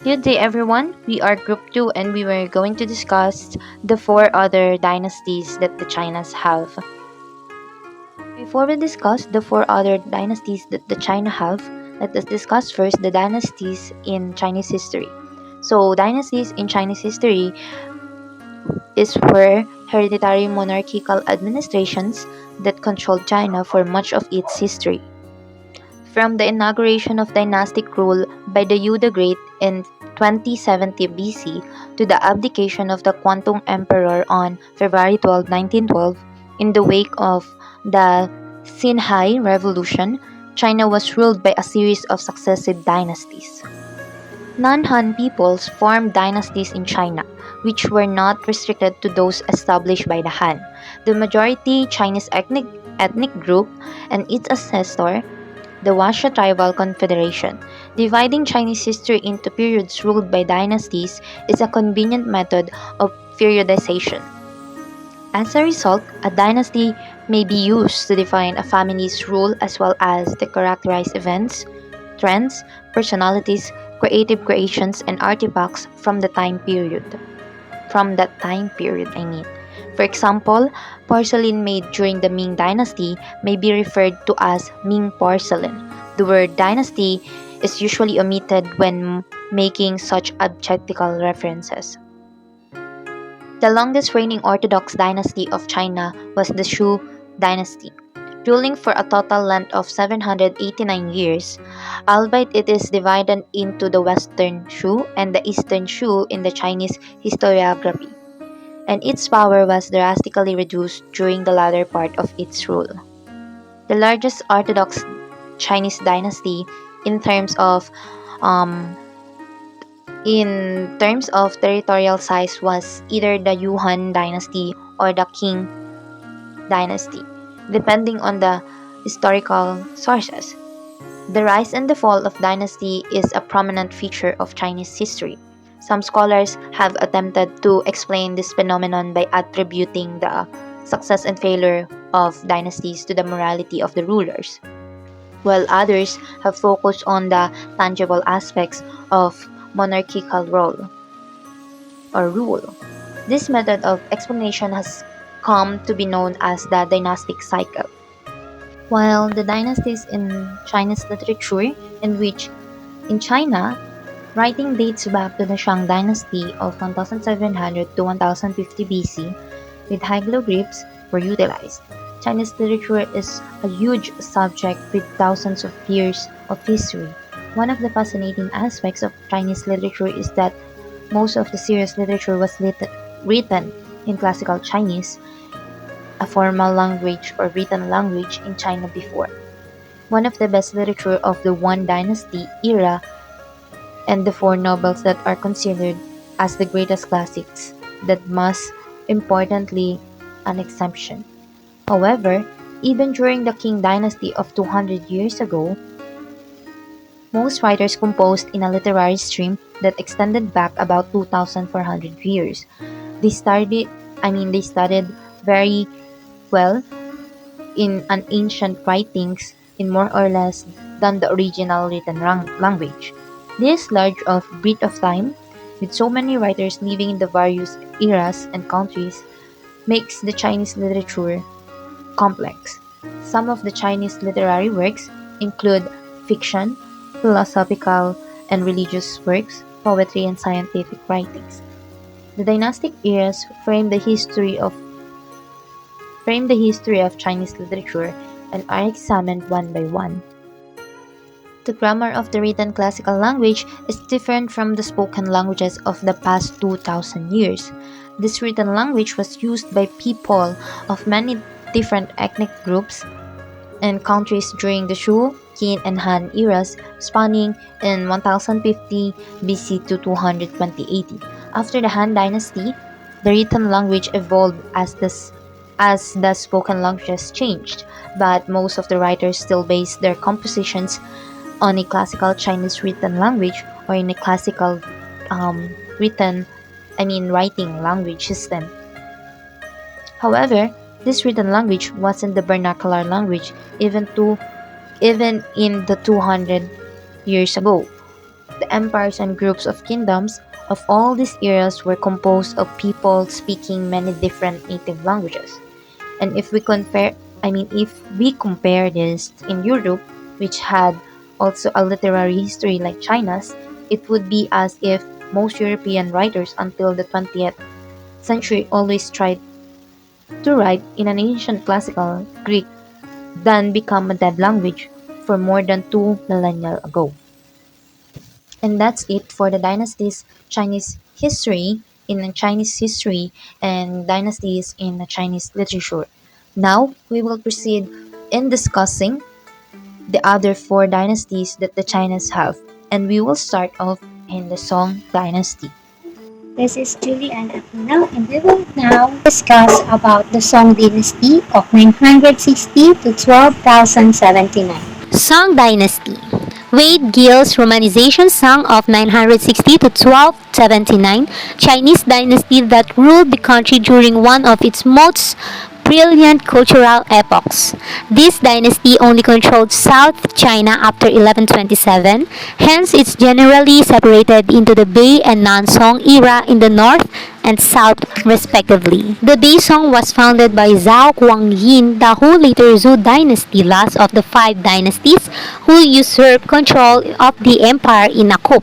Good day, everyone. We are Group 2 and we were going to discuss the four other dynasties that the Chinas have. Before we discuss the four other dynasties that the China have, let us discuss first the dynasties in Chinese history. So, dynasties in Chinese history is where hereditary monarchical administrations that controlled China for much of its history. From the inauguration of dynastic rule by the Yu the Great in 2070 BC to the abdication of the Kwantung Emperor on February 12, 1912, in the wake of the Xinhai Revolution, China was ruled by a series of successive dynasties. Non-Han peoples formed dynasties in China, which were not restricted to those established by the Han. The majority Chinese ethnic group and its ancestor the Washa Tribal Confederation. Dividing Chinese history into periods ruled by dynasties is a convenient method of periodization. As a result, a dynasty may be used to define a family's rule as well as to characterize events, trends, personalities, creative creations, and artifacts from the time period. From that time period, I mean. For example, porcelain made during the Ming Dynasty may be referred to as Ming porcelain. The word dynasty is usually omitted when making such objectical references. The longest reigning Orthodox dynasty of China was the Shu dynasty, ruling for a total length of 789 years, albeit it is divided into the Western Shu and the Eastern Shu in the Chinese historiography, and its power was drastically reduced during the latter part of its rule. The largest Orthodox Chinese dynasty in terms of um, territorial size was either the Yuan dynasty or the Qing dynasty, depending on the historical sources. The rise and the fall of dynasty is a prominent feature of Chinese history. Some scholars have attempted to explain this phenomenon by attributing the success and failure of dynasties to the morality of the rulers, while others have focused on the tangible aspects of monarchical rule. This method of explanation has come to be known as the dynastic cycle. While the dynasties in Chinese literature, in which in China, writing dates back to the Shang dynasty of 1700 to 1050 BC, with hieroglyphs were utilized. Chinese literature is a huge subject with thousands of years of history. One of the fascinating aspects of Chinese literature is that most of the serious literature was written in classical Chinese, a formal language or written language in China before. One of the best literature of the One Dynasty era and the four novels that are considered as the greatest classics that must importantly an exception. However, even during the Qing dynasty of 200 years ago, most writers composed in a literary stream that extended back about 2400 years. They studied very well in an ancient writings in more or less than the original written language. This large of breadth of time, with so many writers living in the various eras and countries, makes the Chinese literature complex. Some of the Chinese literary works include fiction, philosophical and religious works, poetry, and scientific writings. The dynastic eras frame the history of Chinese literature and are examined one by one. The grammar of the written classical language is different from the spoken languages of the past 2000 years. This written language was used by people of many different ethnic groups and countries during the Shu, Qin, and Han eras, spanning in 1050 BC to 220 AD. After the Han Dynasty, the written language evolved as the spoken languages changed, but most of the writers still base their compositions on a classical Chinese written language or in a classical written, writing language system. However, this written language wasn't the vernacular language even in the 200 years ago. The empires and groups of kingdoms of all these eras were composed of people speaking many different native languages. And if we compare this in Europe, which had also a literary history like China's, it would be as if most European writers until the 20th century always tried to write in an ancient classical Greek, then become a dead language for more than 2 millennia ago. And that's it for the dynasties Chinese history in Chinese history and dynasties in Chinese literature. Now we will proceed in discussing the other four dynasties that the Chinese have, and we will start off in the Song dynasty. This is Julie and Aquino, and we will now discuss about the Song dynasty of 960 to 12,079. Song Dynasty. Wade Gill's romanization Song of 960 to 1279, Chinese dynasty that ruled the country during one of its most brilliant cultural epochs. This dynasty only controlled South China after 1127, hence it's generally separated into the Bei and Non-Song era in the north and south respectively. The Bei Song was founded by Zhao Guangyin, the who later Zhou dynasty, last of the five dynasties who usurped control of the empire in a coup.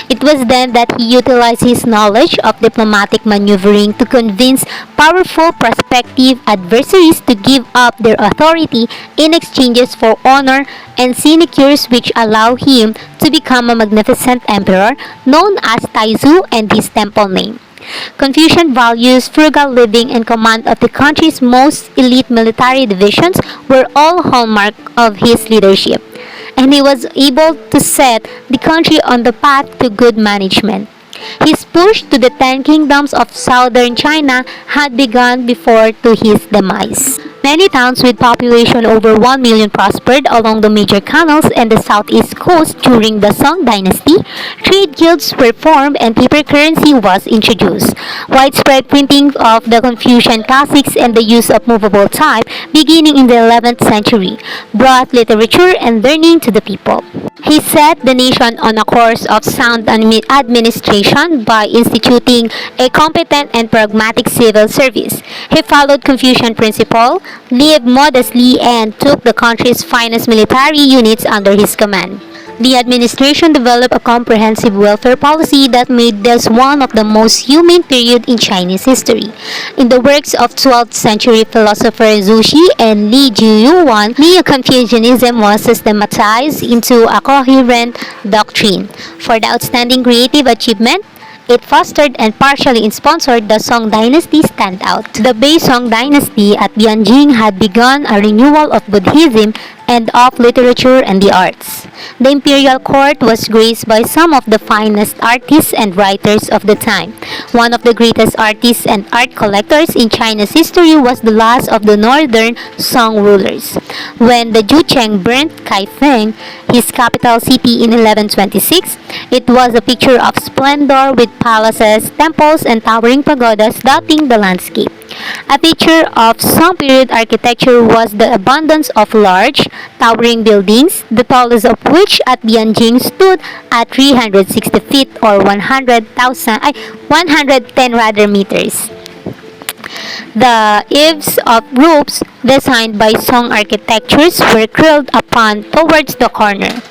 It was then that he utilized his knowledge of diplomatic maneuvering to convince powerful prospective adversaries to give up their authority in exchanges for honor and sinecures, which allow him to become a magnificent emperor known as Taizu and his temple name. Confucian values, frugal living, and command of the country's most elite military divisions were all hallmark of his leadership, and he was able to set the country on the path to good management. His push to the Ten Kingdoms of southern China had begun before to his demise. Many towns with population over 1 million prospered along the major canals and the southeast coast during the Song dynasty. Trade guilds were formed and paper currency was introduced. Widespread printing of the Confucian classics and the use of movable type beginning in the 11th century brought literature and learning to the people. He set the nation on a course of sound administration by instituting a competent and pragmatic civil service. He followed Confucian principle, lived modestly, and took the country's finest military units under his command. The administration developed a comprehensive welfare policy that made this one of the most humane period in Chinese history. In the works of 12th century philosopher Zhu Xi and Li Jiyuan, Neo-Confucianism was systematized into a coherent doctrine. For the outstanding creative achievement, it fostered and partially sponsored the Song dynasty stand out. The Bei Song dynasty at Bianjing had begun a renewal of Buddhism and of literature and the arts. The imperial court was graced by some of the finest artists and writers of the time. One of the greatest artists and art collectors in China's history was the last of the northern Song rulers. When the Jucheng burnt Kaifeng, his capital city in 1126, it was a picture of splendor with palaces, temples, and towering pagodas dotting the landscape. A feature of Song period architecture was the abundance of large, towering buildings, the tallest of which at Bianjing stood at 360 feet or 110 rather meters. The eaves of roofs designed by Song architectures were curled upon towards the corner.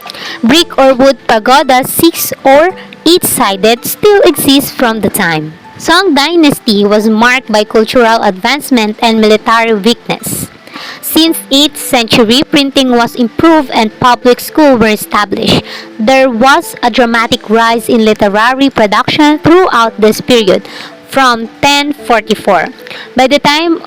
Brick or wood pagodas, 6 or 8-sided, still exist from the time. Song dynasty was marked by cultural advancement and military weakness. Since 8th century, printing was improved and public schools were established. There was a dramatic rise in literary production throughout this period from 1044. By the time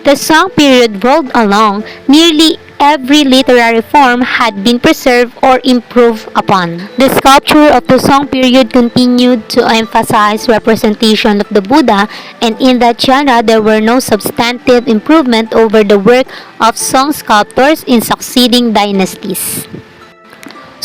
the Song period rolled along, nearly every literary form had been preserved or improved upon. The sculpture of the Song period continued to emphasize representation of the Buddha, and in that genre there were no substantive improvement over the work of Song sculptors in succeeding dynasties.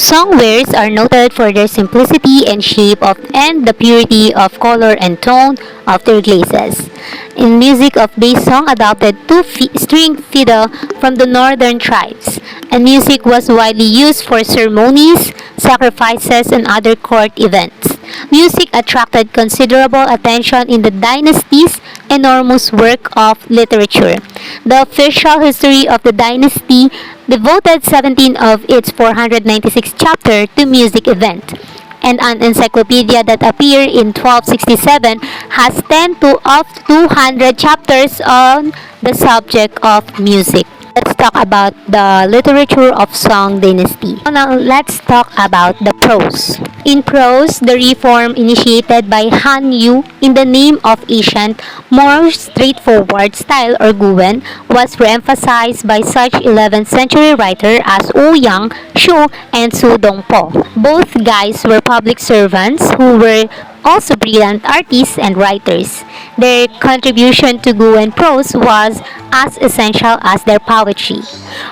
Songwares are noted for their simplicity and shape of and the purity of color and tone of their glazes. In music of bass song adopted two-string fiddle from the northern tribes, and music was widely used for ceremonies, sacrifices, and other court events. Music attracted considerable attention in the dynasty's enormous work of literature. The official history of the dynasty devoted 17 of its 496 chapters to music event, and an encyclopedia that appeared in 1267 has 10 to of 200 chapters on the subject of music. Let's talk about the literature of Song Dynasty. Now let's talk about the prose. In prose, the reform initiated by Han Yu in the name of ancient, more straightforward style or Guwen was re-emphasized by such 11th century writers as Ouyang, Shu, and Su Dongpo. Both guys were public servants who were also brilliant artists and writers. Their contribution to Guwen prose was as essential as their poetry.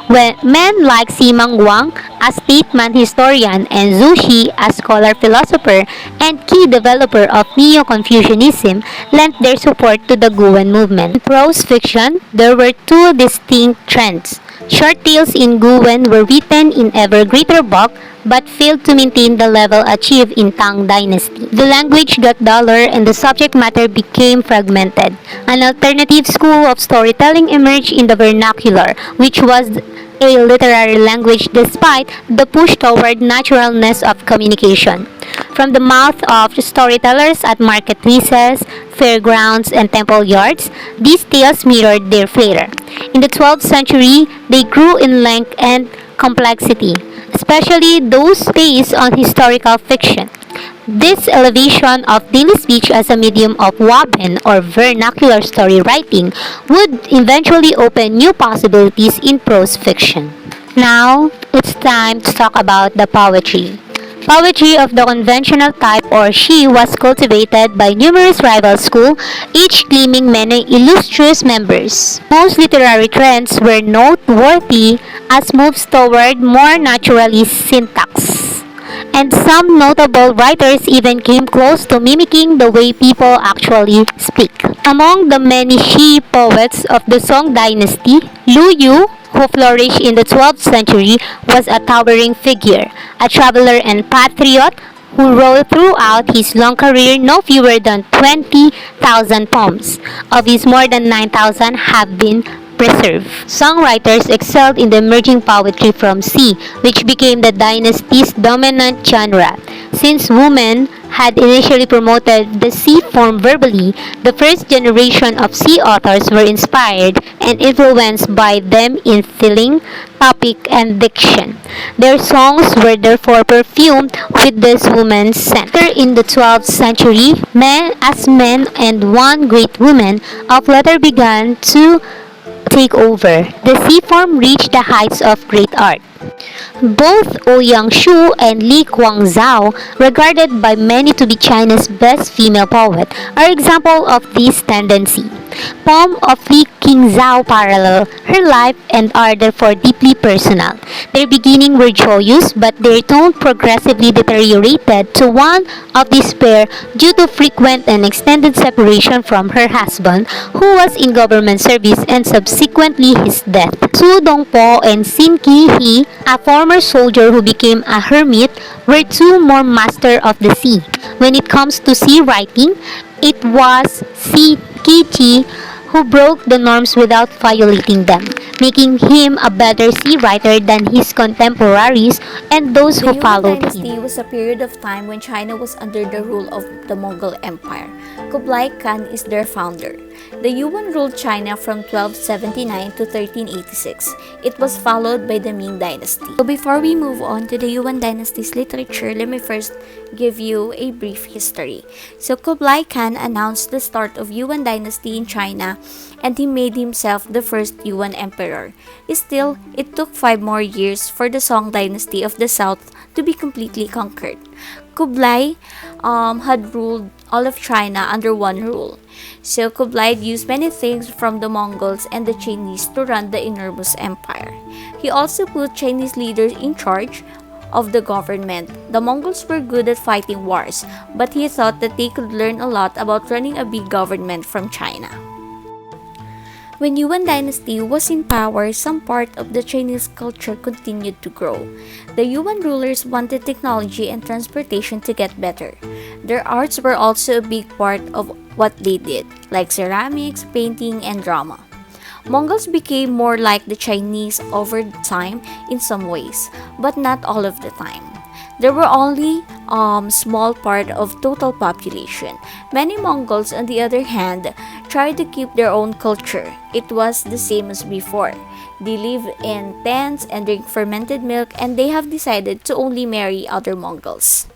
When men like Simang Wang, a statesman historian, and Zhu Xi, a scholar philosopher and key developer of Neo-Confucianism, lent their support to the Guwen movement. In prose fiction, there were two distinct trends. Short tales in Guwen were written in ever greater bulk but failed to maintain the level achieved in Tang Dynasty. The language got duller and the subject matter became fragmented. An alternative school of storytelling emerged in the vernacular, which was a literary language despite the push toward naturalness of communication. From the mouth of storytellers at marketplaces, fairgrounds, and temple yards, these tales mirrored their flavor. In the 12th century, they grew in length and complexity, especially those based on historical fiction. This elevation of daily speech as a medium of waben or vernacular story writing would eventually open new possibilities in prose fiction. Now, it's time to talk about the poetry. Poetry of the conventional type or she was cultivated by numerous rival schools, each claiming many illustrious members. Most literary trends were noteworthy as moves toward more naturalist syntax, and some notable writers even came close to mimicking the way people actually speak. Among the many she poets of the Song dynasty, Lu Yu, who flourished in the 12th century, was a towering figure, a traveler and patriot who wrote throughout his long career no fewer than 20,000 poems. Of his more than 9,000 have been preserved. Songwriters excelled in the emerging poetry from sea, which became the dynasty's dominant genre. Since women had initially promoted the sea form verbally, the first generation of sea authors were inspired and influenced by them in feeling, topic, and diction. Their songs were therefore perfumed with this woman's scent. In the 12th century, men and one great woman of letter began to take over. The sea form reached the heights of great art. Both Ouyang Shu and Li Guangzhou, regarded by many to be China's best female poet, are examples of this tendency. Poems of Li Qingzhou parallel her life and are therefore deeply personal. Their beginning were joyous, but their tone progressively deteriorated to one of despair due to frequent and extended separation from her husband, who was in government service, and subsequently his death. Su Dongpo and Xin Qi, a former soldier who became a hermit, were two more masters of the sea. When it comes to sea writing, it was Qi who broke the norms without violating them, making him a better sea writer than his contemporaries and those who The Yuan followed dynasty him. was a period of time when China was under the rule of the Mughal Empire. Kublai Khan is their founder. The Yuan ruled China from 1279 to 1386. It was followed by the Ming dynasty. So before we move on to the Yuan dynasty's literature, let me first give you a brief history. So Kublai Khan announced the start of Yuan dynasty in China, and he made himself the first Yuan emperor. Still, it took 5 more years for the Song dynasty of the south to be completely conquered. Kublai had ruled all of China under one rule. So Kublai used many things from the Mongols and the Chinese to run the enormous empire. He also put Chinese leaders in charge of the government. The Mongols were good at fighting wars, but he thought that they could learn a lot about running a big government from China. When Yuan dynasty was in power, some part of the Chinese culture continued to grow. The Yuan rulers wanted technology and transportation to get better. Their arts were also a big part of what they did, like ceramics, painting, and drama. Mongols became more like the Chinese over time in some ways, but not all of the time. There were only small part of total population. Many Mongols, on the other hand, tried to keep their own culture. It was the same as before. They live in tents and drink fermented milk, and they have decided to only marry other Mongols.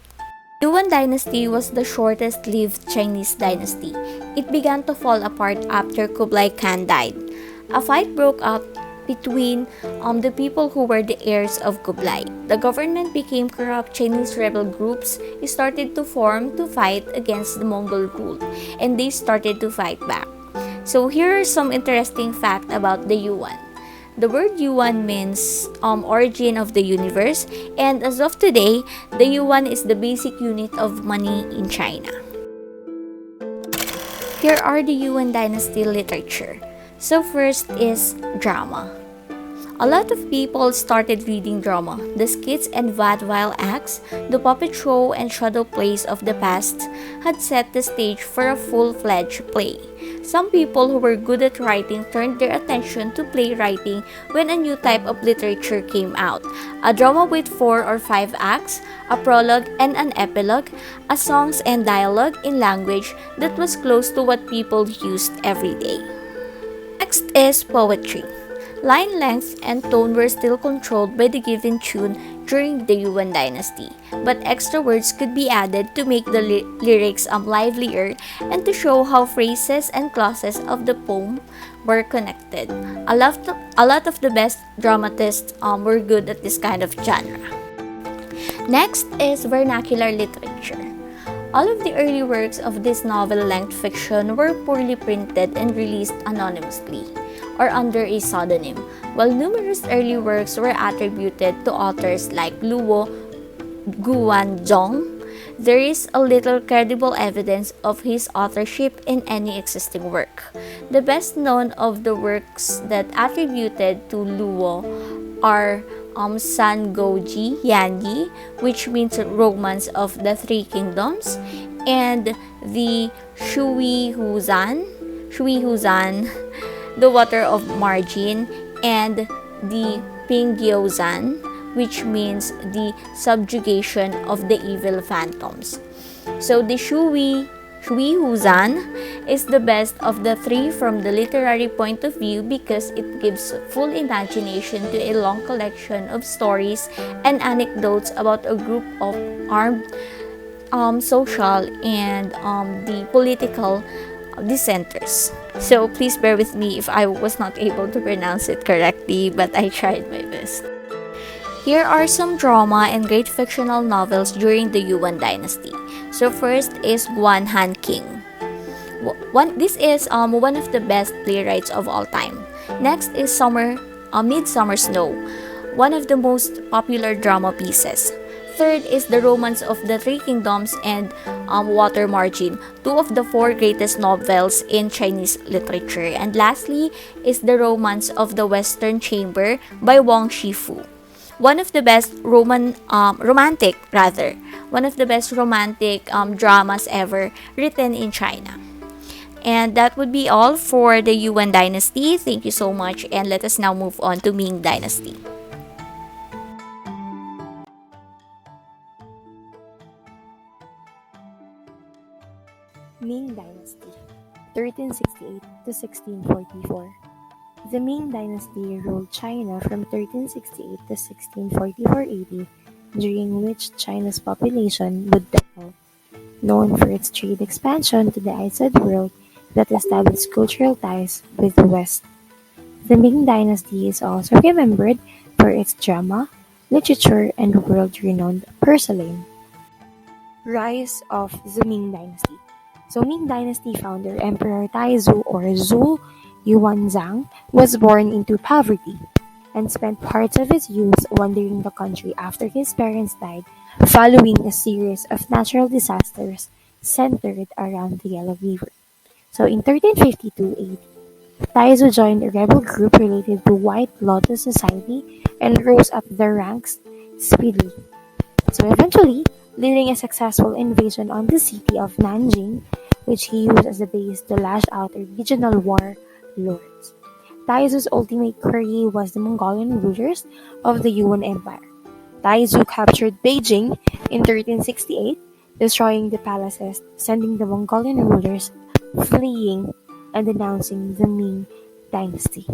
Yuan dynasty was the shortest-lived Chinese dynasty. It began to fall apart after Kublai Khan died. A fight broke up between the people who were the heirs of Kublai. The government became corrupt. Chinese rebel groups started to form to fight against the Mongol rule, and they started to fight back. So here are some interesting facts about the Yuan. The word Yuan means origin of the universe, and as of today, the Yuan is the basic unit of money in China. Here are the Yuan dynasty literature. So first is drama. A lot of people started reading drama. The skits and vaudeville acts, the puppet show and shadow plays of the past had set the stage for a full-fledged play. Some people who were good at writing turned their attention to playwriting when a new type of literature came out. A drama with 4 or 5 acts, a prologue and an epilogue, a songs and dialogue in language that was close to what people used every day. Next is poetry. Line length and tone were still controlled by the given tune during the Yuan dynasty, but extra words could be added to make the lyrics livelier and to show how phrases and clauses of the poem were connected. A lot of the best dramatists were good at this kind of genre. Next is vernacular literature. All of the early works of this novel-length fiction were poorly printed and released anonymously or under a pseudonym, while numerous early works were attributed to authors like Luo Guanzhong. There is a little credible evidence of his authorship in any existing work. The best known of the works that attributed to Luo are Sangoji Yanyi, which means Romance of the Three Kingdoms, and the Shui Huzan, The Water of Margin, and the Pinggyozan, which means the subjugation of the evil phantoms. So the Shui Huzan is the best of the three from the literary point of view because it gives full imagination to a long collection of stories and anecdotes about a group of armed social and the political dissenters. So please bear with me if I was not able to pronounce it correctly, but I tried my best. Here are some drama and great fictional novels during the Yuan dynasty. So first is Guan Han King. This is one of the best playwrights of all time. Next is Midsummer Snow, one of the most popular drama pieces. Third is The Romance of the Three Kingdoms and Water Margin, 2 of the 4 greatest novels in Chinese literature. And lastly is The Romance of the Western Chamber by Wang Shifu. One of the best romantic dramas ever written in China. And that would be all for the Yuan dynasty. Thank you so much, and let us now move on to Ming dynasty. Ming Dynasty, 1368 to 1644. The Ming Dynasty ruled China from 1368 to 1644 AD, during which China's population would double. Known for its trade expansion to the outside world that established cultural ties with the West. The Ming Dynasty is also remembered for its drama, literature, and world-renowned porcelain. Rise of the Ming Dynasty. So Ming Dynasty founder Emperor Taizu or Zhou Yuanzhang was born into poverty. and spent parts of his youth wandering the country after his parents died following a series of natural disasters centered around the Yellow River. So in 1352 AD, Taizu joined a rebel group related to White Lotus Society and rose up the ranks speedily. So eventually, leading a successful invasion on the city of Nanjing, which he used as a base to lash out a regional war lords. Taizu's ultimate prey was the Mongolian rulers of the Yuan Empire. Taizu captured Beijing in 1368, destroying the palaces, sending the Mongolian rulers fleeing and denouncing the Ming Dynasty.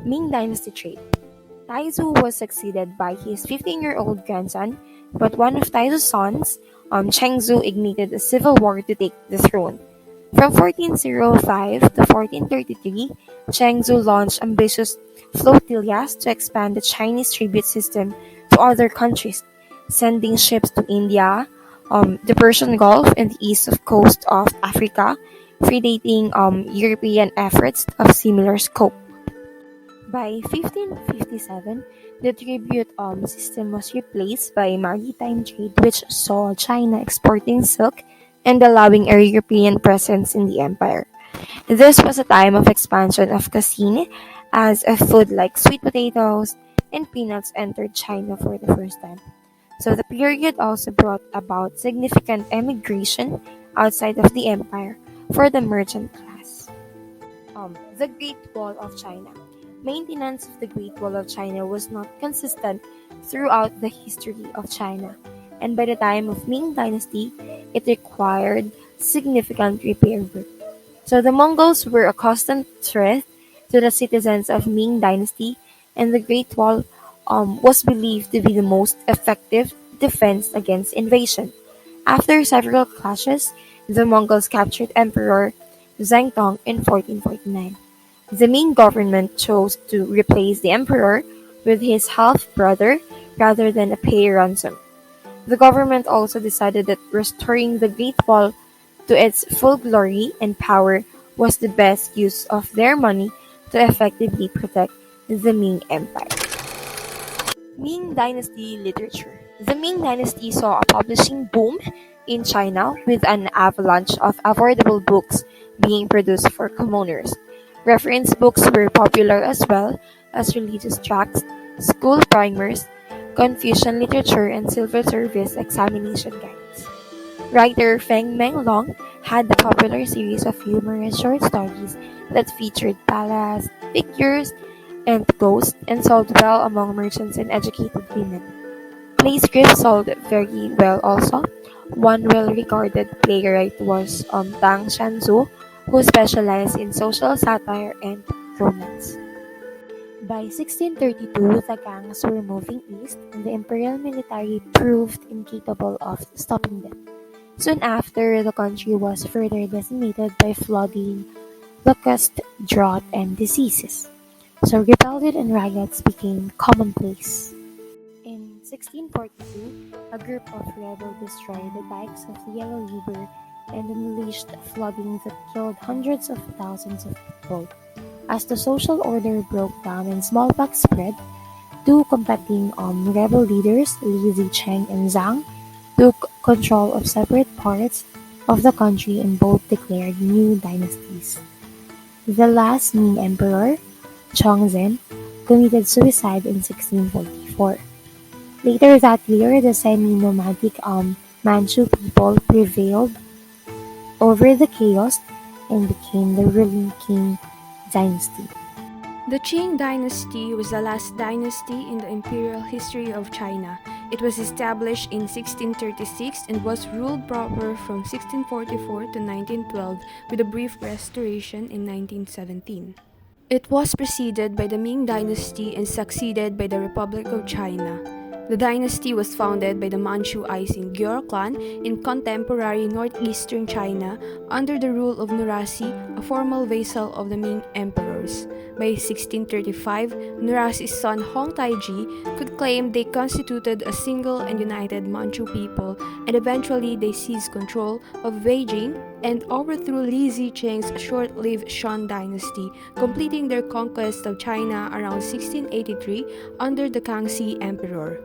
Ming Dynasty trait. Taizu was succeeded by his 15-year-old grandson, but one of Taizu's sons, Chengzu, ignited a civil war to take the throne. From 1405 to 1433, Chengzu launched ambitious flotillas to expand the Chinese tribute system to other countries, sending ships to India, the Persian Gulf, and the east coast of Africa, predating European efforts of similar scope. By 1557, the tribute system was replaced by maritime trade, which saw China exporting silk and allowing a European presence in the empire. This was a time of expansion of cuisine, as a food like sweet potatoes and peanuts entered China for the first time. So the period also brought about significant emigration outside of the empire for the merchant class. The Great Wall of China. Maintenance of the Great Wall of China was not consistent throughout the history of China, and by the time of Ming Dynasty, it required significant repair work. So the Mongols were a constant threat to the citizens of Ming Dynasty, and the Great Wall was believed to be the most effective defense against invasion. After several clashes, the Mongols captured Emperor Zhengtong in 1449. The Ming government chose to replace the emperor with his half-brother rather than pay ransom. The government also decided that restoring the Great Wall to its full glory and power was the best use of their money to effectively protect the Ming Empire. Ming Dynasty literature. The Ming Dynasty saw a publishing boom in China with an avalanche of affordable books being produced for commoners. Reference books were popular as well as religious tracts, school primers, Confucian literature, and civil service examination guides. Writer Feng Menglong had a popular series of humorous short stories that featured palace, figures, and ghosts and sold well among merchants and educated women. Play scripts sold very well also. One well-regarded playwright was Tang Shanzu, who specialized in social satire and romance. By 1632, the gangs were moving east, and the imperial military proved incapable of stopping them. Soon after, the country was further decimated by flooding, locust, drought, and diseases. So rebellion and riots became commonplace. In 1642, a group of rebels destroyed the dikes of the Yellow River and unleashed flooding that killed hundreds of thousands of people. As the social order broke down and smallpox spread, two competing rebel leaders, Li Zicheng and Zhang, took control of separate parts of the country and both declared new dynasties. The last Ming emperor, Chongzhen, committed suicide in 1644. Later that year, the semi-nomadic Manchu people prevailed over the chaos and became the ruling Qing dynasty. The Qing dynasty was the last dynasty in the imperial history of China. It was established in 1636 and was ruled proper from 1644 to 1912 with a brief restoration in 1917. It was preceded by the Ming dynasty and succeeded by the Republic of China. The dynasty was founded by the Manchu Aisin Gyor clan in contemporary northeastern China under the rule of Nurasi, a formal vassal of the Ming emperors. By 1635, Nurasi's son Hong Taiji could claim they constituted a single and united Manchu people, and eventually they seized control of Beijing and overthrew Li Zicheng's short-lived Shan dynasty, completing their conquest of China around 1683 under the Kangxi Emperor.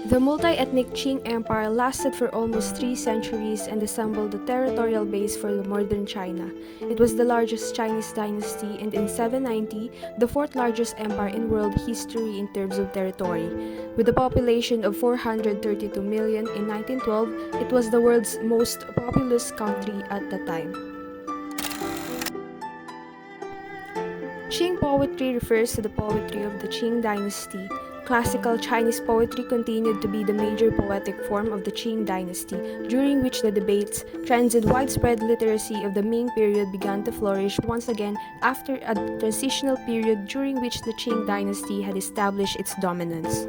The multi-ethnic Qing Empire lasted for almost 3 centuries and assembled the territorial base for the modern China. It was the largest Chinese dynasty and in 790, the 4th largest empire in world history in terms of territory. With a population of 432 million in 1912, it was the world's most populous country at the time. Qing poetry refers to the poetry of the Qing dynasty. Classical Chinese poetry continued to be the major poetic form of the Qing dynasty, during which the debates, trends, and widespread literacy of the Ming period began to flourish once again after a transitional period during which the Qing dynasty had established its dominance.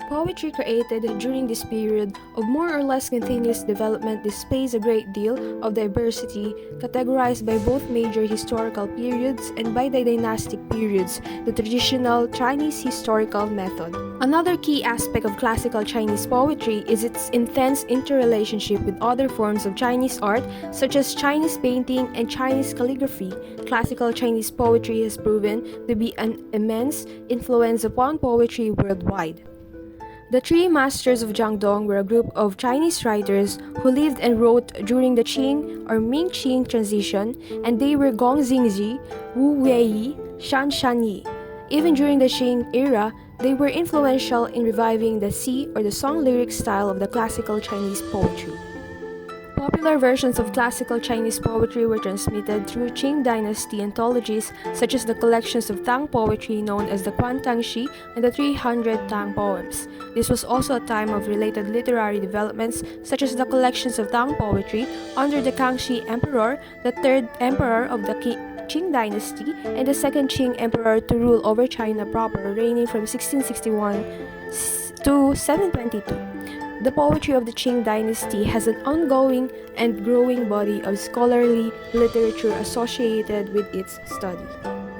Poetry created during this period of more or less continuous development displays a great deal of diversity, categorized by both major historical periods and by the dynastic periods, the traditional Chinese historical method. Another key aspect of classical Chinese poetry is its intense interrelationship with other forms of Chinese art, such as Chinese painting and Chinese calligraphy. Classical Chinese poetry has proven to be an immense influence upon poetry worldwide. The three masters of Jiangdong were a group of Chinese writers who lived and wrote during the Qing or Ming-Qing transition, and they were Gong Xingji, Wu Weiyi, Shan Shanyi. Even during the Qing era, they were influential in reviving the Si or the song lyric style of the classical Chinese poetry. Popular versions of classical Chinese poetry were transmitted through Qing dynasty anthologies such as the collections of Tang poetry known as the Quan Tang Shi and the 300 Tang poems. This was also a time of related literary developments such as the collections of Tang poetry under the Kangxi Emperor, the third emperor of the Qing dynasty, and the second Qing emperor to rule over China proper, reigning from 1661 to 722. The poetry of the Qing dynasty has an ongoing and growing body of scholarly literature associated with its study.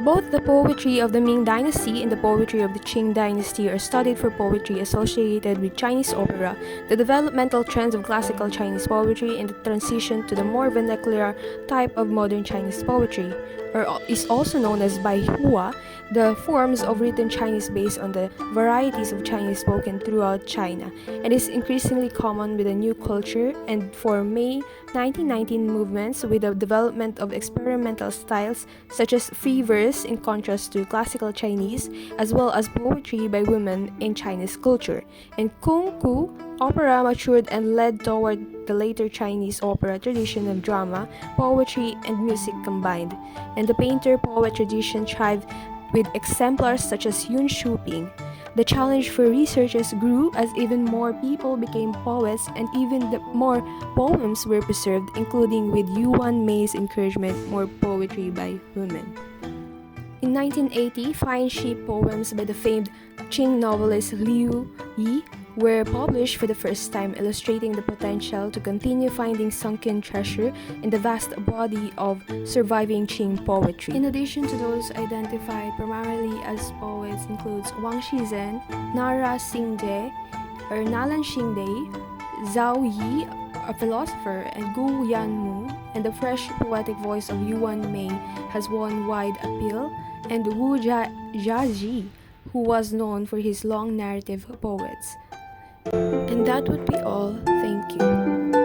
Both the poetry of the Ming dynasty and the poetry of the Qing dynasty are studied for poetry associated with Chinese opera, the developmental trends of classical Chinese poetry, and the transition to the more vernacular type of modern Chinese poetry, or is also known as Baihua, the forms of written Chinese based on the varieties of Chinese spoken throughout China, and is increasingly common with the new culture and for May 1919 movements with the development of experimental styles such as free verse in contrast to classical Chinese, as well as poetry by women in Chinese culture. And Kung Fu opera matured and led toward the later Chinese opera tradition of drama, poetry, and music combined, and the painter-poet tradition thrived with exemplars such as Yun Shuping. The challenge for researchers grew as even more people became poets and even more poems were preserved, including with Yuan Mei's encouragement more poetry by women. In 1980, fine sheep poems by the famed Qing novelist Liu Yi were published for the first time, illustrating the potential to continue finding sunken treasure in the vast body of surviving Qing poetry. In addition to those identified primarily as poets includes Wang Shizhen, Nara Xingde, or Nalan Xingdei, Zhao Yi, a philosopher, and Gu Yanmu, and the fresh poetic voice of Yuan Mei has won wide appeal, and Wu Jiaji, who was known for his long narrative poets. And that would be all. Thank you.